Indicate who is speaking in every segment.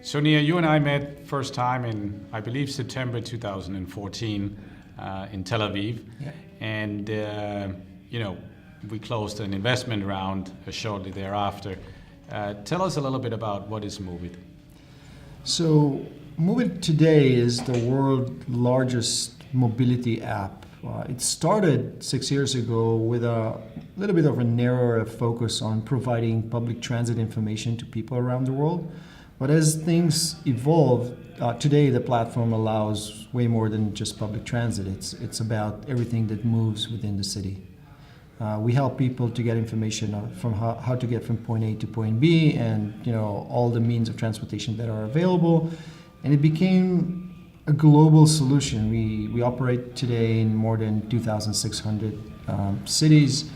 Speaker 1: So Nir, you and I met first time in, I believe, September 2014 in Tel Aviv.
Speaker 2: Yeah.
Speaker 1: And, we closed an investment round shortly thereafter. Tell us a little bit about what is Moovit.
Speaker 2: So Moovit today is the world's largest mobility app. It started 6 years ago with a little bit of a narrower focus on providing public transit information to people around the world. But as things evolve, today the platform allows way more than just public transit. It's about everything that moves within the city. We help people to get information from how to get from point A to point B, and all the means of transportation that are available. And it became a global solution. We operate today in more than 2,600 cities,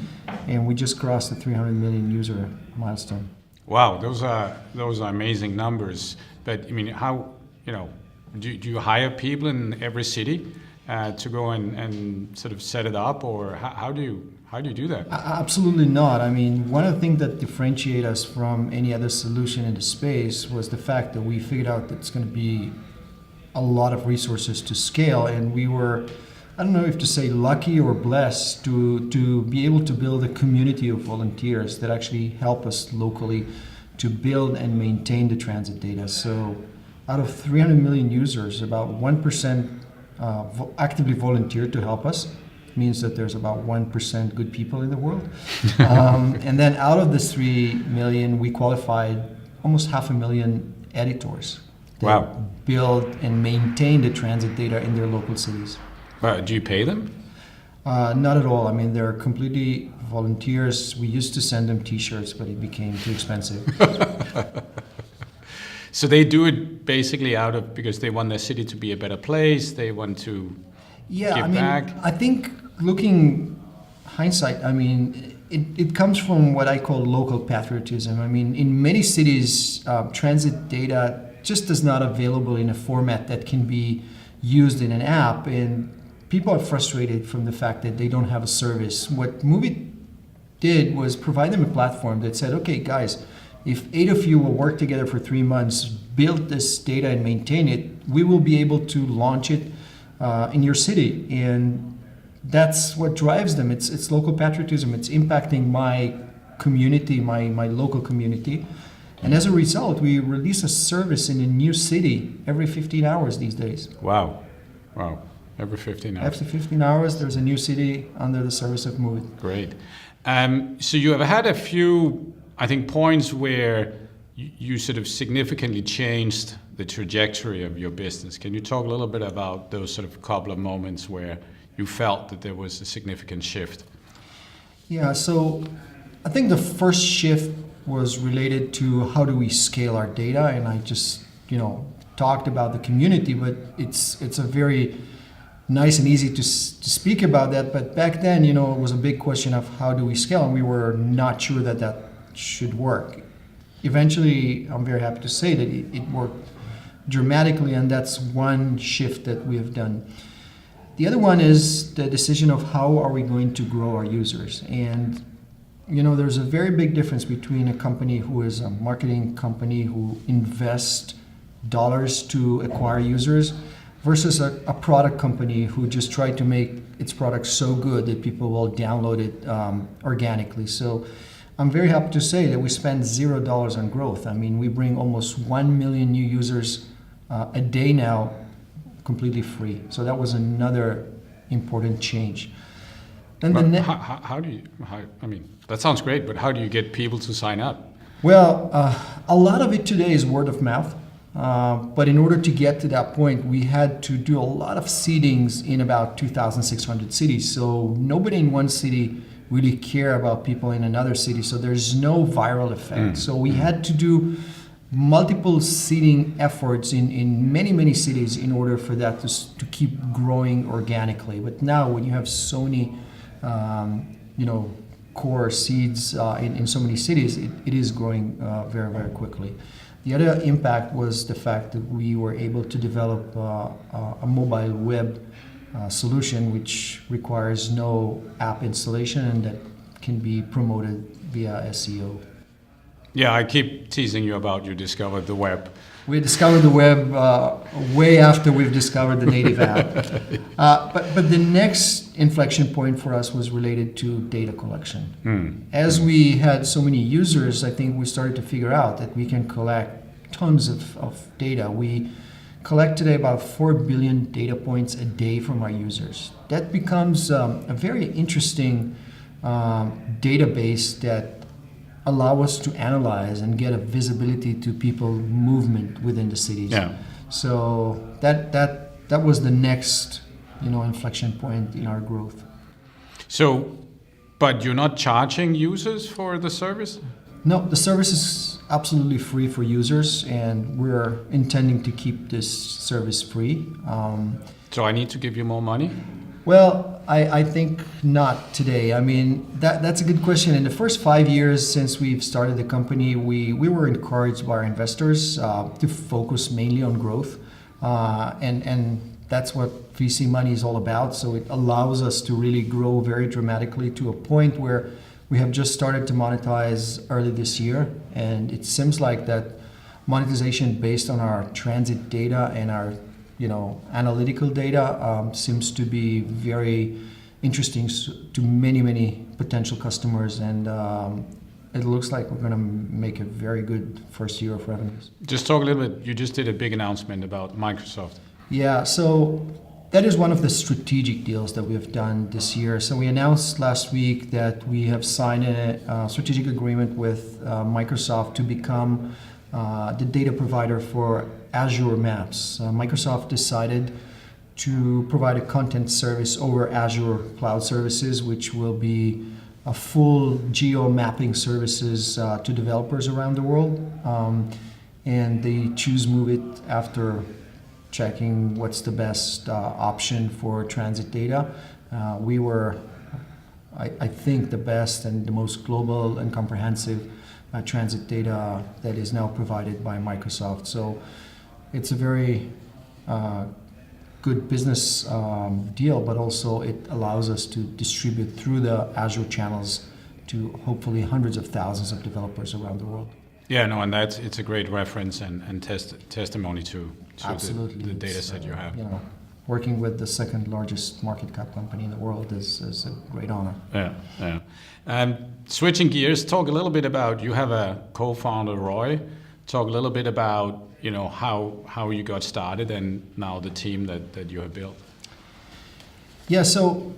Speaker 2: and we just crossed the 300 million user milestone.
Speaker 1: Wow, those are amazing numbers. But I mean, how do you hire people in every city to go and sort of set it up, or how do you do that?
Speaker 2: Absolutely not. I mean, one of the things that differentiate us from any other solution in the space was the fact that we figured out that it's going to be a lot of resources to scale, and we were, I don't know if to say lucky or blessed to be able to build a community of volunteers that actually help us locally to build and maintain the transit data. So out of 300 million users, about 1% actively volunteer to help us. It means that there's about 1% good people in the world. And then out of this 3 million, we qualified almost 500,000 editors that build and maintain the transit data in their local cities.
Speaker 1: Do you pay them?
Speaker 2: Not at all. I mean, they're completely volunteers. We used to send them T-shirts, but it became too expensive.
Speaker 1: So they do it basically because they want their city to be a better place. They want to give back.
Speaker 2: I think looking hindsight, I mean, it comes from what I call local patriotism. I mean, in many cities, transit data just is not available in a format that can be used in an app, and people are frustrated from the fact that they don't have a service. What Moovit did was provide them a platform that said, okay, guys, if 8 of you will work together for 3 months, build this data and maintain it, we will be able to launch it in your city. And that's what drives them. It's local patriotism. It's impacting my community, my local community. And as a result, we release a service in a new city every 15 hours these days.
Speaker 1: Wow. Every 15 hours.
Speaker 2: After 15 hours, there's a new city under the service of Moovit.
Speaker 1: Great. So you have had a few, I think, points where you sort of significantly changed the trajectory of your business. Can you talk a little bit about those sort of couple of moments where you felt that there was a significant shift?
Speaker 2: Yeah, so I think the first shift was related to how do we scale our data, and I just talked about the community, but it's a very nice and easy to speak about that. But back then, it was a big question of how do we scale, and we were not sure that should work. Eventually, I'm very happy to say that it worked dramatically, and that's one shift that we have done. The other one is the decision of how are we going to grow our users. And there's a very big difference between a company who is a marketing company who invests dollars to acquire users versus a product company who just tried to make its product so good that people will download it organically. So I'm very happy to say that we spend $0 on growth. I mean, we bring almost 1 million new users a day now completely free. So that was another important change.
Speaker 1: And that sounds great, but how do you get people to sign up?
Speaker 2: Well, a lot of it today is word of mouth. But in order to get to that point, we had to do a lot of seedings in about 2,600 cities. So nobody in one city really care about people in another city. So there's no viral effect. So we had to do multiple seeding efforts in many, many cities in order for that to keep growing organically. But now when you have so many, core seeds in so many cities, it is growing very, very quickly. The other impact was the fact that we were able to develop a mobile web solution which requires no app installation and that can be promoted via SEO.
Speaker 1: Yeah, I keep teasing you about you discovered the web.
Speaker 2: We discovered the web way after we've discovered the native app. But the next inflection point for us was related to data collection. As we had so many users, I think we started to figure out that we can collect tons of data. We collect today about 4 billion data points a day from our users. That becomes a very interesting database that allow us to analyze and get a visibility to people movement within the cities.
Speaker 1: Yeah.
Speaker 2: So that was the next inflection point in our growth.
Speaker 1: So, but you're not charging users for the service?
Speaker 2: No, the service is absolutely free for users, and we're intending to keep this service free.
Speaker 1: So I need to give you more money?
Speaker 2: Well, I think not today. I mean, that's a good question. In the first 5 years since we've started the company, we were encouraged by our investors to focus mainly on growth. And that's what VC money is all about. So it allows us to really grow very dramatically to a point where we have just started to monetize early this year. And it seems like that monetization based on our transit data and our analytical data seems to be very interesting to many potential customers, and it looks like we're going to make a very good first year of revenues.
Speaker 1: Just talk a little bit. You just did a big announcement about Microsoft.
Speaker 2: Yeah, so that is one of the strategic deals that we have done this year. So we announced last week that we have signed a strategic agreement with Microsoft to become the data provider for Azure Maps. Microsoft decided to provide a content service over Azure Cloud Services, which will be a full geo mapping services to developers around the world. And they choose Moovit after checking what's the best option for transit data. We were, I think, the best and the most global and comprehensive transit data that is now provided by Microsoft. So it's a very good business deal, but also it allows us to distribute through the Azure channels to hopefully hundreds of thousands of developers around the world.
Speaker 1: Yeah, no, and it's a great reference and testimony to the data set you have.
Speaker 2: Working with the second largest market cap company in the world is a great honor.
Speaker 1: Yeah. Switching gears, talk a little bit about, you have a co-founder, Roy. Talk a little bit about how you got started and now the team that you have built.
Speaker 2: Yeah, so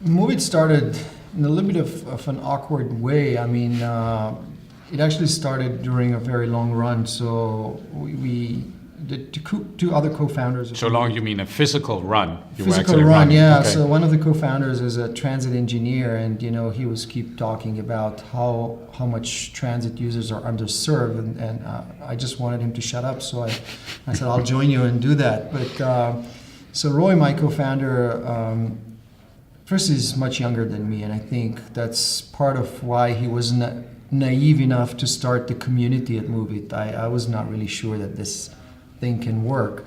Speaker 2: Moovit started in a little bit of an awkward way. I mean, it actually started during a very long run. So the two other co-founders.
Speaker 1: So long, you mean a physical run?
Speaker 2: Physical run, yeah. Okay. So one of the co-founders is a transit engineer, and he was keep talking about how much transit users are underserved, and I just wanted him to shut up. So I said I'll join you and do that. But so Roy, my co-founder, first is much younger than me, and I think that's part of why he was naive enough to start the community at Moovit. I was not really sure that this thing can work.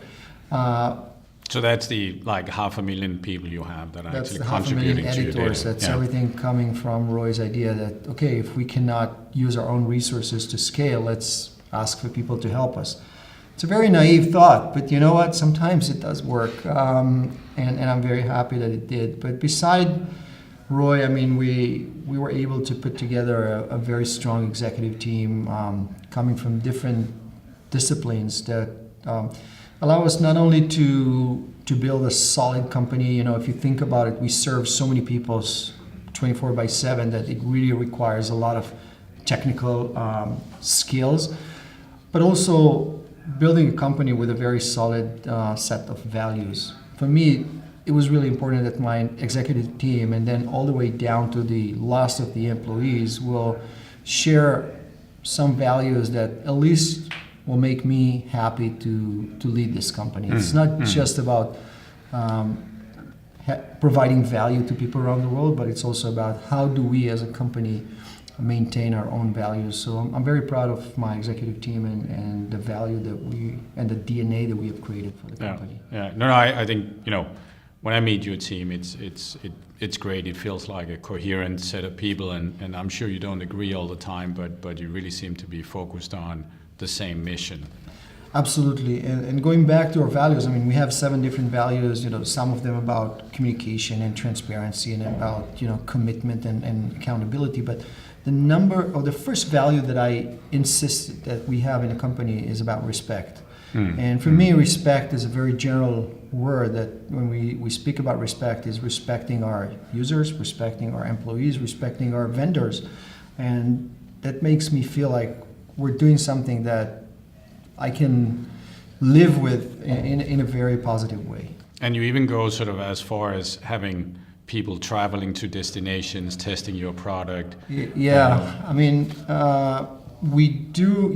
Speaker 1: So that's the 500,000 people you have that are actually
Speaker 2: that's
Speaker 1: contributing to your
Speaker 2: editors.
Speaker 1: data.
Speaker 2: That's everything coming from Roy's idea that, okay, if we cannot use our own resources to scale, let's ask for people to help us. It's a very naive thought, but you know what? Sometimes it does work, and I'm very happy that it did. But beside Roy, I mean, we were able to put together a very strong executive team coming from different disciplines that allow us not only to build a solid company. If you think about it, we serve so many people 24/7 that it really requires a lot of technical skills, but also building a company with a very solid set of values. For me, it was really important that my executive team, and then all the way down to the last of the employees, will share some values that at least will make me happy to lead this company. It's not just about providing value to people around the world, but it's also about how do we as a company maintain our own values. So I'm very proud of my executive team and the value that and the DNA that we have created for the company.
Speaker 1: Yeah. No, I think, when I meet your team, it's great. It feels like a coherent set of people, and I'm sure you don't agree all the time, but you really seem to be focused on the same mission.
Speaker 2: Absolutely. And going back to our values, I mean, we have 7 different values, some of them about communication and transparency and about, commitment and accountability. But the first value that I insist that we have in a company is about respect. And for me, respect is a very general word that when we speak about respect is respecting our users, respecting our employees, respecting our vendors. And that makes me feel like we're doing something that I can live with in a very positive way.
Speaker 1: And you even go sort of as far as having people traveling to destinations, testing your product.
Speaker 2: Yeah, I mean, we do,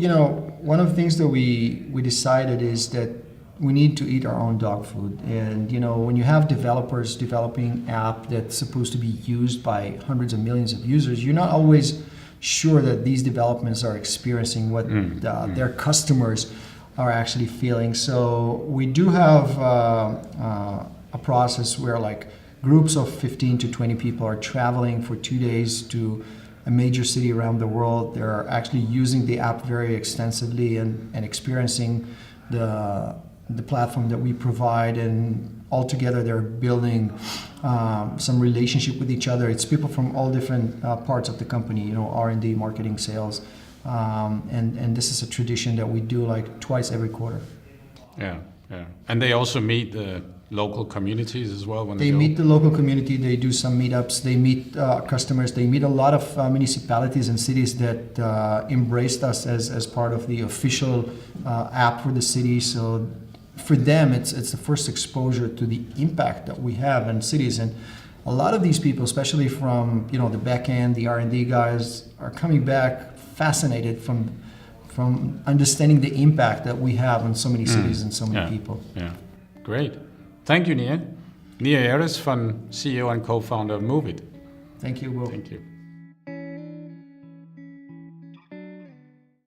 Speaker 2: one of the things that we decided is that we need to eat our own dog food. And, when you have developers developing app that's supposed to be used by hundreds of millions of users, you're not always sure that these developments are experiencing what their customers are actually feeling. So we do have a process where like groups of 15 to 20 people are traveling for 2 days to a major city around the world. They're actually using the app very extensively and experiencing the platform that we provide, and altogether they're building some relationship with each other. It's people from all different parts of the company, R&D, marketing, sales, and this is a tradition that we do like twice every quarter.
Speaker 1: Yeah. And they also meet the local communities as well when they go?
Speaker 2: Meet the local community. They do some meetups. They meet customers. They meet a lot of municipalities and cities that embraced us as part of the official app for the city. So for them, it's the first exposure to the impact that we have in cities. And a lot of these people, especially from the back end, the R&D guys, are coming back fascinated from understanding the impact that we have on so many cities and so many people.
Speaker 1: Yeah, great. Thank you, Nir. Nir Erez, CEO and co-founder of Moovit.
Speaker 2: Thank you, Will.
Speaker 1: Thank you.